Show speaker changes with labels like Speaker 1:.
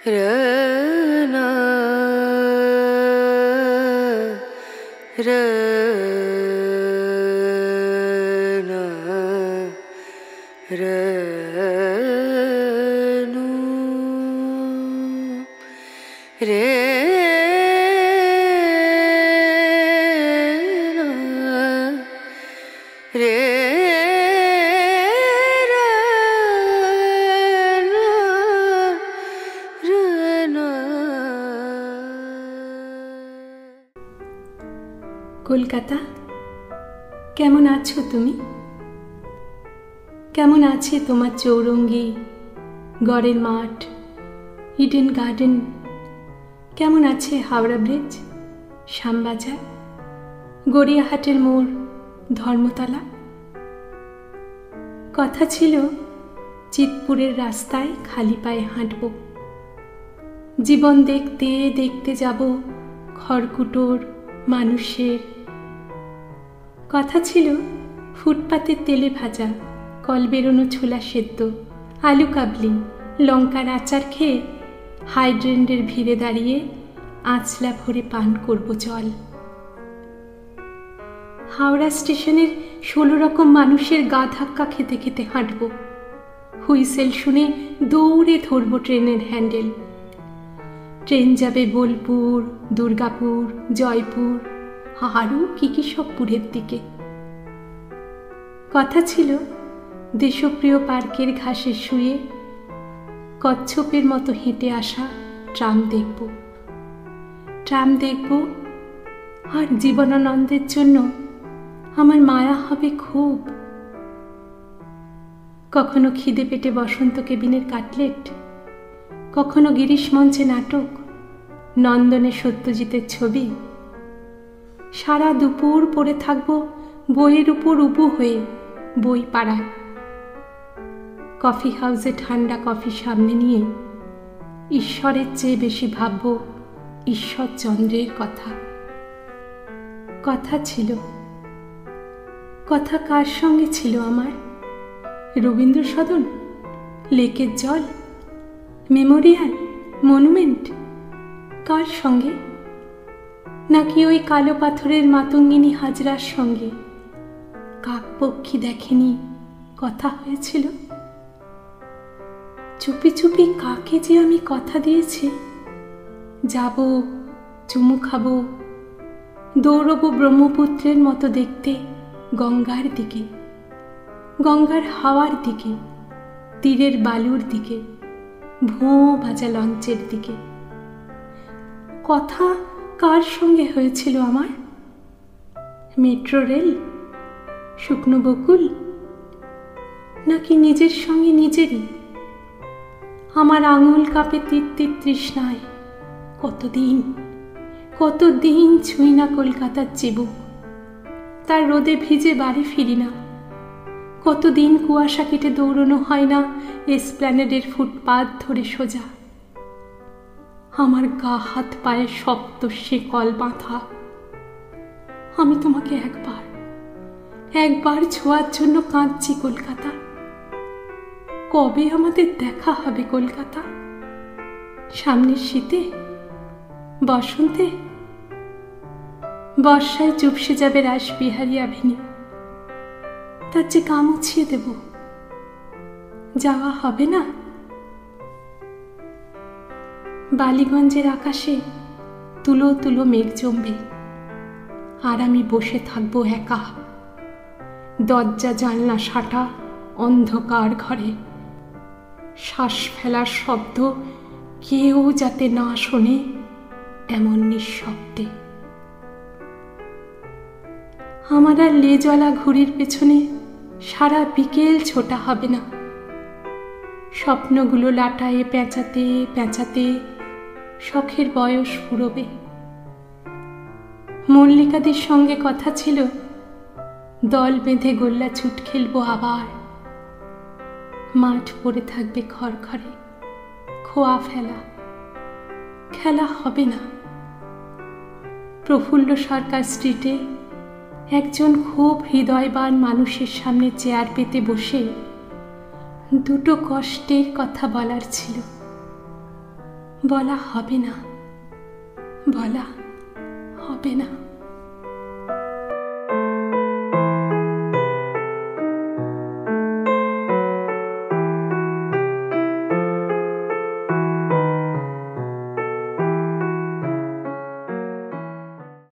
Speaker 1: रना रना रनु रे
Speaker 2: কলকাতা, কেমন আছো তুমি? কেমন আছে তোমার চৌরঙ্গি, গড়ের মাঠ, ইডেন গার্ডেন? কেমন আছে হাওড়া ব্রিজ, শ্যামবাজার, গড়িয়াহাটের মোড়, ধর্মতলা? কথা ছিল চিতপুরের রাস্তায় খালি পায়ে হাঁটব, জীবন দেখতে দেখতে যাব খড়কুটোর মানুষের। কথা ছিল ফুটপাতের তেলে ভাজা, কল বেরোনো ছোলা সেদ্ধ, আলু কাবলি, লঙ্কার আচার খেয়ে হাইড্রেন্টের ভিড়ে দাঁড়িয়ে আঁচলা ভরে পান করব জল। হাওড়া স্টেশনের 16 রকম মানুষের গা ধাক্কা খেতে খেতে হাঁটব, হুইসেল শুনে দৌড়ে ধরব ট্রেনের হ্যান্ডেল। ট্রেন যাবে বোলপুর, দুর্গাপুর, জয়পুর, আরও কি কি সব পুরের দিকে। কথা ছিল দেশপ্রিয় পার্কের ঘাসে শুয়ে কচ্ছপের মতো হেঁটে আসা ট্রাম দেখব, ট্রাম দেখব। আর জীবনানন্দের জন্য আমার মায়া হবে খুব। কখনো খিদে পেটে বসন্ত কেবিনের কাটলেট, কখনো গিরিশ মঞ্চে নাটক, নন্দনে সত্যজিতের ছবি। সারা দুপুর পড়ে থাকব বইয়ের উপর উবু হয়ে বই পাড়ায়। কফি হাউসে ঠান্ডা কফি সামনে নিয়ে ঈশ্বরের চেয়ে বেশি ভাবব ঈশ্বরচন্দ্রের কথা। কথা ছিল, কথা কার সঙ্গে ছিল আমার? রবীন্দ্র সদন, লেকের জল, মেমোরিয়াল, মনুমেন্ট? কার সঙ্গে? নাকি ওই কালো পাথরের মাতঙ্গিনী হাজরার সঙ্গে? কাক পক্ষী দেখেনি, কথা হয়েছিল। চুপি চুপি কাকে যে আমি কথা দিয়েছি, যাব, চুমু খাবো, দৌড়বো ব্রহ্মপুত্রের মতো দেখতে গঙ্গার দিকে, গঙ্গার হাওয়ার দিকে, তীরের বালুর দিকে, ভোঁ ভাজা লঞ্চের দিকে। কথা কার সঙ্গে হয়েছিল আমার? মেট্রো রেল, শুকনো বকুল, নাকি নিজের সঙ্গে নিজেরই? আমার আঙুল কাঁপে তিত্তির তৃষ্ণায়। কতদিন কতদিন ছুঁই না কলকাতার চিবুক, তার রোদে ভিজে বাড়ি ফিরি না। কতদিন কুয়াশা কেটে দৌড়ানো হয় না এসপ্ল্যানেডের ফুটপাত ধরে সোজা। আমার গা হাত পায়ে শক্ত শেকল বাঁধা। আমি তোমাকে একবার ছোঁয়ার জন্য কাঁদছি কলকাতা। কবে আমাদের দেখা হবে কলকাতা? সামনের শীতে, বসন্তে? বর্ষায় চুপসে যাবে রাসবিহারী অ্যাভিনিউ, তার যে গা মুছিয়ে দেব। যাওয়া হবে না? বালিগঞ্জের আকাশে তুলো তুলো মেঘ জমবে, আর আমি বসে থাকবো একা, দরজা জানলা সাটা অন্ধকার ঘরে। শ্বাস ফেলার শব্দ কেউ যাতে না শোনে এমন নিঃশব্দে। আমার আর লেজওয়ালা ঘুড়ির পেছনে সারা বিকেল ছোটা হবে না। স্বপ্নগুলো লাটায়ে পেঁচাতে পেঁচাতে শখের বয়স ফুরোবে। মল্লিকাদের সঙ্গে কথা ছিল দল বেঁধে গোল্লা ছুট খেলবো আবার। মাঠ পড়ে থাকবে খড়খড়ে, খোয়া ফেলা, খেলা হবে না। প্রফুল্ল সরকার স্ট্রিটে একজন খুব হৃদয়বান মানুষের সামনে চেয়ার পেতে বসে দুটো কষ্টের কথা বলার ছিল। বলা হবে না, বলা হবে না।